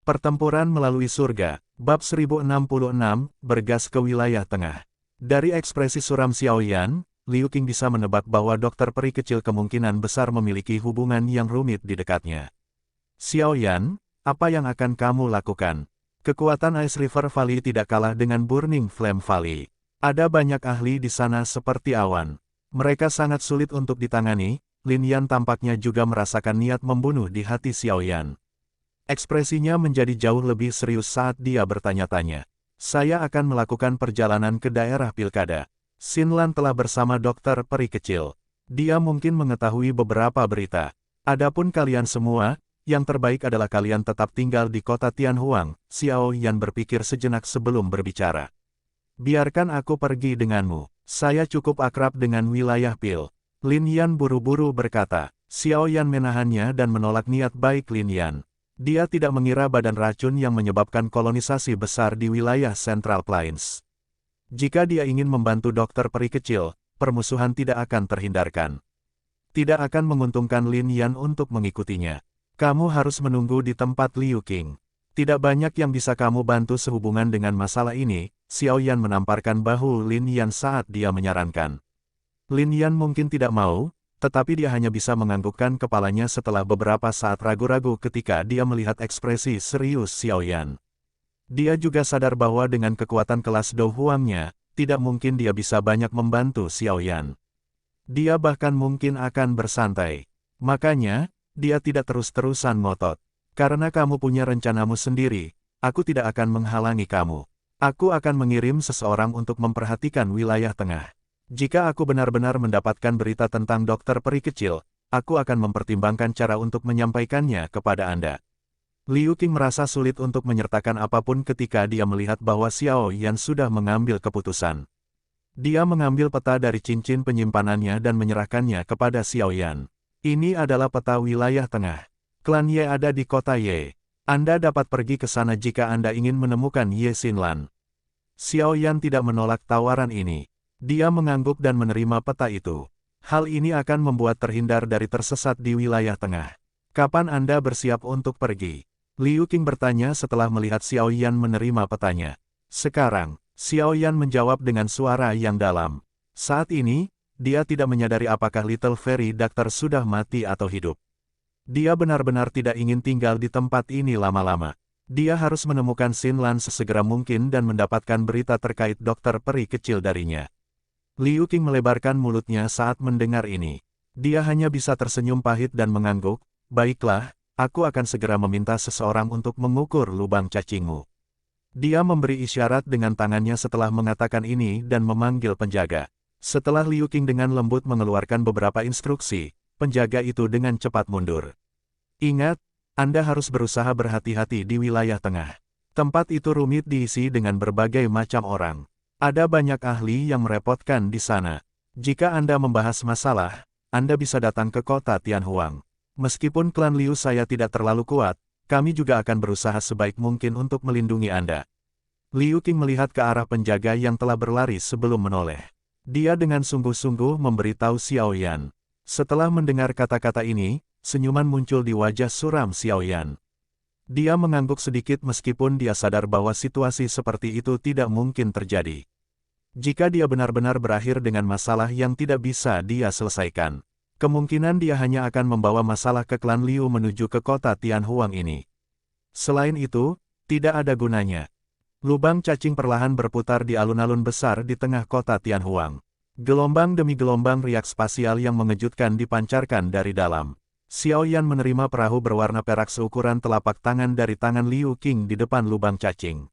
Pertempuran melalui surga, bab 1066, bergas ke wilayah tengah. Dari ekspresi suram Xiaoyan, Liu Qing bisa menebak bahwa dokter peri kecil kemungkinan besar memiliki hubungan yang rumit di dekatnya. Xiaoyan, apa yang akan kamu lakukan? Kekuatan Ice River Valley tidak kalah dengan Burning Flame Valley. Ada banyak ahli di sana seperti awan. Mereka sangat sulit untuk ditangani. Lin Yan tampaknya juga merasakan niat membunuh di hati Xiaoyan. Ekspresinya menjadi jauh lebih serius saat dia bertanya-tanya. Saya akan melakukan perjalanan ke daerah pilkada. Xin Lan telah bersama dokter peri kecil. Dia mungkin mengetahui beberapa berita. Adapun kalian semua, yang terbaik adalah kalian tetap tinggal di kota Tianhuang. Xiao Yan berpikir sejenak sebelum berbicara. Biarkan aku pergi denganmu. Saya cukup akrab dengan wilayah Pil. Lin Yan buru-buru berkata. Xiao Yan menahannya dan menolak niat baik Lin Yan. Dia tidak mengira badan racun yang menyebabkan kolonisasi besar di wilayah Central Plains. Jika dia ingin membantu dokter peri kecil, permusuhan tidak akan terhindarkan. Tidak akan menguntungkan Lin Yan untuk mengikutinya. Kamu harus menunggu di tempat Liu Qing. Tidak banyak yang bisa kamu bantu sehubungan dengan masalah ini. Xiao Yan menamparkan bahu Lin Yan saat dia menyarankan. Lin Yan mungkin tidak mau, tetapi dia hanya bisa menganggukkan kepalanya setelah beberapa saat ragu-ragu ketika dia melihat ekspresi serius Xiao Yan. Dia juga sadar bahwa dengan kekuatan kelas Dou Huangnya, tidak mungkin dia bisa banyak membantu Xiao Yan. Dia bahkan mungkin akan bersantai. Makanya, dia tidak terus-terusan ngotot. Karena kamu punya rencanamu sendiri, aku tidak akan menghalangi kamu. Aku akan mengirim seseorang untuk memperhatikan wilayah tengah. Jika aku benar-benar mendapatkan berita tentang dokter peri kecil, aku akan mempertimbangkan cara untuk menyampaikannya kepada Anda. Liu Qing merasa sulit untuk menyertakan apapun ketika dia melihat bahwa Xiao Yan sudah mengambil keputusan. Dia mengambil peta dari cincin penyimpanannya dan menyerahkannya kepada Xiao Yan. Ini adalah peta wilayah tengah. Klan Ye ada di kota Ye. Anda dapat pergi ke sana jika Anda ingin menemukan Ye Xinlan. Xiao Yan tidak menolak tawaran ini. Dia mengangguk dan menerima peta itu. Hal ini akan membuat terhindar dari tersesat di wilayah tengah. Kapan Anda bersiap untuk pergi? Liu Qing bertanya setelah melihat Xiao Yan menerima petanya. Sekarang, Xiao Yan menjawab dengan suara yang dalam. Saat ini, dia tidak menyadari apakah Little Fairy Doctor sudah mati atau hidup. Dia benar-benar tidak ingin tinggal di tempat ini lama-lama. Dia harus menemukan Xin Lan sesegera mungkin dan mendapatkan berita terkait dokter peri kecil darinya. Liu Qing melebarkan mulutnya saat mendengar ini. Dia hanya bisa tersenyum pahit dan mengangguk. Baiklah, aku akan segera meminta seseorang untuk mengukur lubang cacingmu. Dia memberi isyarat dengan tangannya setelah mengatakan ini dan memanggil penjaga. Setelah Liu Qing dengan lembut mengeluarkan beberapa instruksi, penjaga itu dengan cepat mundur. Ingat, Anda harus berusaha berhati-hati di wilayah tengah. Tempat itu rumit diisi dengan berbagai macam orang. Ada banyak ahli yang merepotkan di sana. Jika Anda membahas masalah, Anda bisa datang ke kota Tianhuang. Meskipun klan Liu saya tidak terlalu kuat, kami juga akan berusaha sebaik mungkin untuk melindungi Anda. Liu Qing melihat ke arah penjaga yang telah berlari sebelum menoleh. Dia dengan sungguh-sungguh memberitahu Xiao Yan. Setelah mendengar kata-kata ini, senyuman muncul di wajah suram Xiao Yan. Dia mengangguk sedikit meskipun dia sadar bahwa situasi seperti itu tidak mungkin terjadi. Jika dia benar-benar berakhir dengan masalah yang tidak bisa dia selesaikan, kemungkinan dia hanya akan membawa masalah ke klan Liu menuju ke kota Tianhuang ini. Selain itu, tidak ada gunanya. Lubang cacing perlahan berputar di alun-alun besar di tengah kota Tianhuang. Gelombang demi gelombang riak spasial yang mengejutkan dipancarkan dari dalam. Xiao Yan menerima perahu berwarna perak seukuran telapak tangan dari tangan Liu Qing di depan lubang cacing.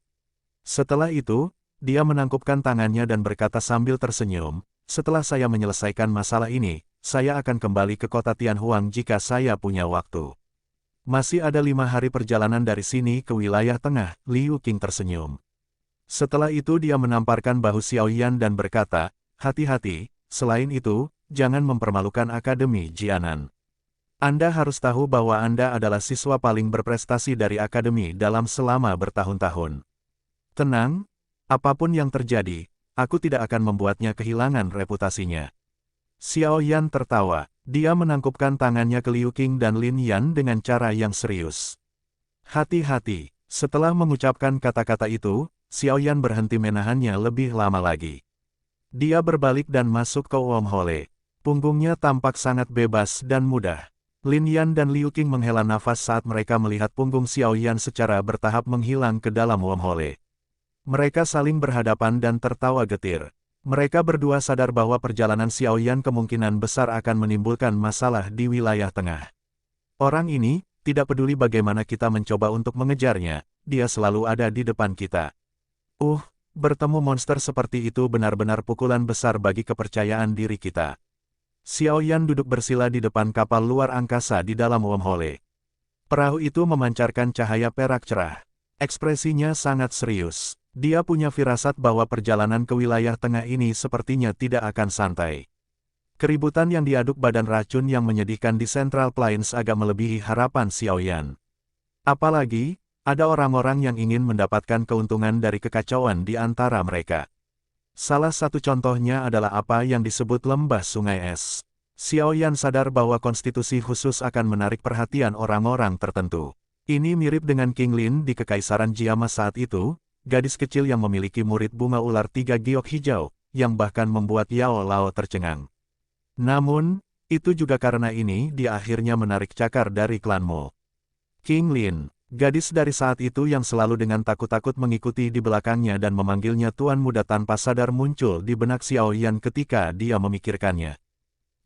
Setelah itu, dia menangkupkan tangannya dan berkata sambil tersenyum, setelah saya menyelesaikan masalah ini, saya akan kembali ke kota Tianhuang jika saya punya waktu. Masih ada 5 hari perjalanan dari sini ke wilayah tengah, Liu Qing tersenyum. Setelah itu dia menamparkan bahu Xiao Yan dan berkata, hati-hati, selain itu, jangan mempermalukan Akademi Jianan. Anda harus tahu bahwa Anda adalah siswa paling berprestasi dari Akademi dalam selama bertahun-tahun. Tenang, apapun yang terjadi, aku tidak akan membuatnya kehilangan reputasinya. Xiao Yan tertawa. Dia menangkupkan tangannya ke Liu Qing dan Lin Yan dengan cara yang serius. Hati-hati, Setelah mengucapkan kata-kata itu, Xiaoyan berhenti menahannya lebih lama lagi. Dia berbalik dan masuk ke wormhole. Punggungnya tampak sangat bebas dan mudah. Lin Yan dan Liu Qing menghela nafas saat mereka melihat punggung Xiaoyan secara bertahap menghilang ke dalam wormhole. Mereka saling berhadapan dan tertawa getir. Mereka berdua sadar bahwa perjalanan Xiaoyan kemungkinan besar akan menimbulkan masalah di wilayah tengah. Orang ini, tidak peduli bagaimana kita mencoba untuk mengejarnya, dia selalu ada di depan kita. Bertemu monster seperti itu benar-benar pukulan besar bagi kepercayaan diri kita. Xiaoyan duduk bersila di depan kapal luar angkasa di dalam wormhole. Perahu itu memancarkan cahaya perak cerah. Ekspresinya sangat serius. Dia punya firasat bahwa perjalanan ke wilayah tengah ini sepertinya tidak akan santai. Keributan yang diaduk badan racun yang menyedihkan di Central Plains agak melebihi harapan Xiaoyan. Apalagi, ada orang-orang yang ingin mendapatkan keuntungan dari kekacauan di antara mereka. Salah satu contohnya adalah apa yang disebut lembah sungai es. Xiaoyan sadar bahwa konstitusi khusus akan menarik perhatian orang-orang tertentu. Ini mirip dengan King Lin di Kekaisaran Jiama saat itu, gadis kecil yang memiliki murid bunga ular 3 giok hijau, yang bahkan membuat Yao Lao tercengang. Namun, itu juga karena ini dia akhirnya menarik cakar dari klan Mo. King Lin, gadis dari saat itu yang selalu dengan takut-takut mengikuti di belakangnya dan memanggilnya tuan muda tanpa sadar muncul di benak Xiaoyan ketika dia memikirkannya.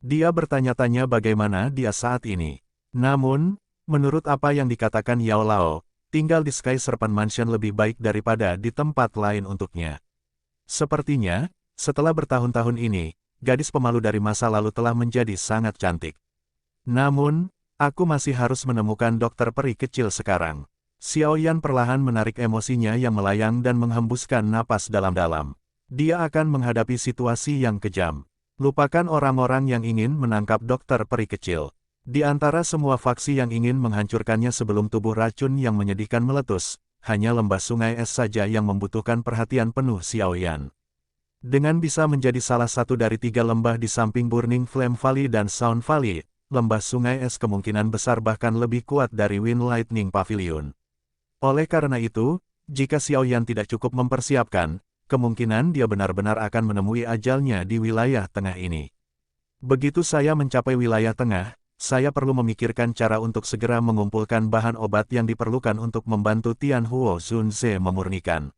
Dia bertanya-tanya bagaimana dia saat ini. Namun, menurut apa yang dikatakan Yao Lao, tinggal di Sky Serpent Mansion lebih baik daripada di tempat lain untuknya. Sepertinya, setelah bertahun-tahun ini, gadis pemalu dari masa lalu telah menjadi sangat cantik. Namun, aku masih harus menemukan dokter peri kecil sekarang. Xiaoyan perlahan menarik emosinya yang melayang dan menghembuskan napas dalam-dalam. Dia akan menghadapi situasi yang kejam. Lupakan orang-orang yang ingin menangkap dokter peri kecil. Di antara semua faksi yang ingin menghancurkannya sebelum tubuh racun yang menyedihkan meletus, hanya lembah sungai es saja yang membutuhkan perhatian penuh Xiaoyan. Dengan bisa menjadi salah satu dari 3 lembah di samping Burning Flame Valley dan Sound Valley, lembah sungai es kemungkinan besar bahkan lebih kuat dari Wind Lightning Pavilion. Oleh karena itu, jika Xiaoyan tidak cukup mempersiapkan, kemungkinan dia benar-benar akan menemui ajalnya di wilayah tengah ini. Begitu saya mencapai wilayah tengah, saya perlu memikirkan cara untuk segera mengumpulkan bahan obat yang diperlukan untuk membantu Tian Huo Zunze memurnikan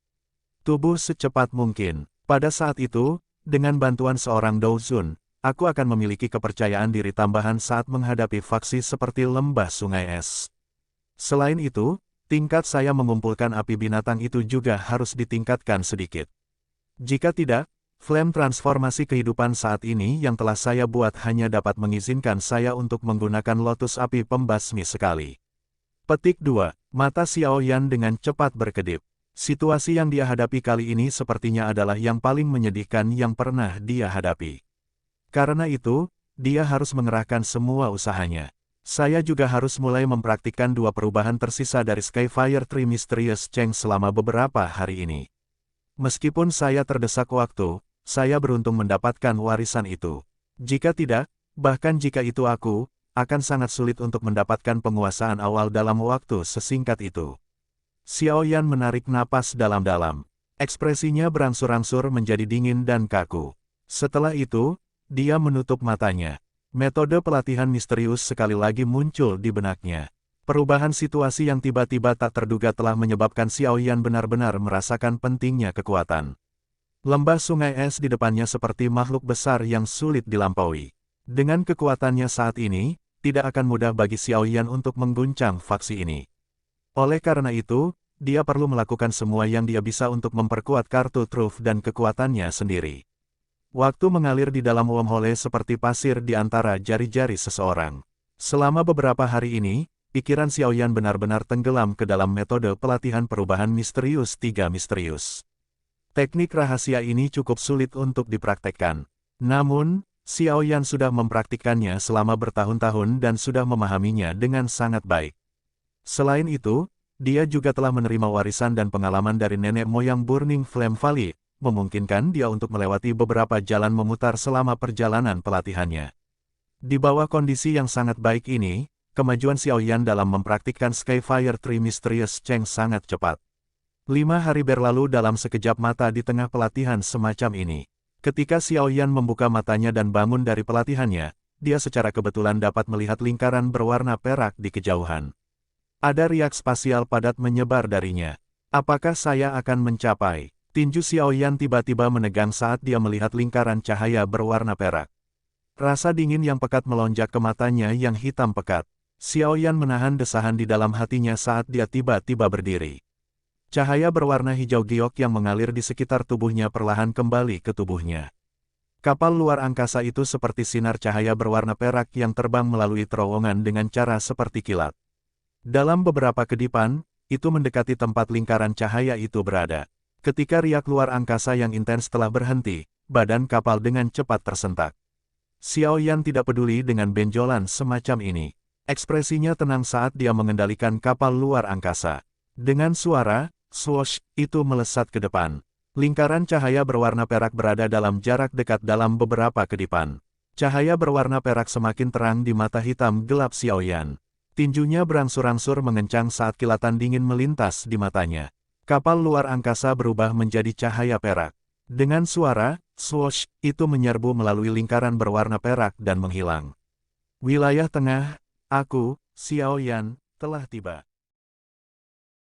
tubuh secepat mungkin. Pada saat itu, dengan bantuan seorang Douzun, aku akan memiliki kepercayaan diri tambahan saat menghadapi faksi seperti lembah sungai es. Selain itu, tingkat saya mengumpulkan api binatang itu juga harus ditingkatkan sedikit. Jika tidak, flame transformasi kehidupan saat ini yang telah saya buat hanya dapat mengizinkan saya untuk menggunakan lotus api pembasmi sekali. Petik 2. Mata Xiaoyan dengan cepat berkedip. Situasi yang dia hadapi kali ini sepertinya adalah yang paling menyedihkan yang pernah dia hadapi. Karena itu, dia harus mengerahkan semua usahanya. Saya juga harus mulai mempraktikkan 2 perubahan tersisa dari Skyfire Tree Mysterious Cheng selama beberapa hari ini. Meskipun saya terdesak waktu, saya beruntung mendapatkan warisan itu. Jika tidak, bahkan jika itu aku, akan sangat sulit untuk mendapatkan penguasaan awal dalam waktu sesingkat itu. Xiaoyan menarik napas dalam-dalam. Ekspresinya berangsur-angsur menjadi dingin dan kaku. Setelah itu, dia menutup matanya. Metode pelatihan misterius sekali lagi muncul di benaknya. Perubahan situasi yang tiba-tiba tak terduga telah menyebabkan Xiaoyan benar-benar merasakan pentingnya kekuatan. Lembah sungai es di depannya seperti makhluk besar yang sulit dilampaui. Dengan kekuatannya saat ini, tidak akan mudah bagi Xiaoyan untuk mengguncang faksi ini. Oleh karena itu, dia perlu melakukan semua yang dia bisa untuk memperkuat kartu truf dan kekuatannya sendiri. Waktu mengalir di dalam wormhole seperti pasir di antara jari-jari seseorang. Selama beberapa hari ini, pikiran Xiaoyan benar-benar tenggelam ke dalam metode pelatihan perubahan misterius 3 misterius. Teknik rahasia ini cukup sulit untuk dipraktekkan. Namun, Xiaoyan sudah mempraktikkannya selama bertahun-tahun dan sudah memahaminya dengan sangat baik. Selain itu, dia juga telah menerima warisan dan pengalaman dari nenek moyang Burning Flame Valley, memungkinkan dia untuk melewati beberapa jalan memutar selama perjalanan pelatihannya. Di bawah kondisi yang sangat baik ini, kemajuan Xiao Yan dalam mempraktikkan Skyfire Tree Mysterious Cheng sangat cepat. 5 hari berlalu dalam sekejap mata di tengah pelatihan semacam ini. Ketika Xiao Yan membuka matanya dan bangun dari pelatihannya, dia secara kebetulan dapat melihat lingkaran berwarna perak di kejauhan. Ada riak spasial padat menyebar darinya. Apakah saya akan mencapai? Tinju Xiao Yan tiba-tiba menegang saat dia melihat lingkaran cahaya berwarna perak. Rasa dingin yang pekat melonjak ke matanya yang hitam pekat. Xiao Yan menahan desahan di dalam hatinya saat dia tiba-tiba berdiri. Cahaya berwarna hijau giok yang mengalir di sekitar tubuhnya perlahan kembali ke tubuhnya. Kapal luar angkasa itu seperti sinar cahaya berwarna perak yang terbang melalui terowongan dengan cara seperti kilat. Dalam beberapa kedipan, itu mendekati tempat lingkaran cahaya itu berada. Ketika riak luar angkasa yang intens telah berhenti, badan kapal dengan cepat tersentak. Xiao Yan tidak peduli dengan benjolan semacam ini. Ekspresinya tenang saat dia mengendalikan kapal luar angkasa. Dengan suara, swoosh, itu melesat ke depan. Lingkaran cahaya berwarna perak berada dalam jarak dekat dalam beberapa kedipan. Cahaya berwarna perak semakin terang di mata hitam gelap Xiao Yan. Tinjunya berangsur-angsur mengencang saat kilatan dingin melintas di matanya. Kapal luar angkasa berubah menjadi cahaya perak. Dengan suara, swoosh, itu menyerbu melalui lingkaran berwarna perak dan menghilang. Wilayah tengah, aku, Xiao Yan, telah tiba.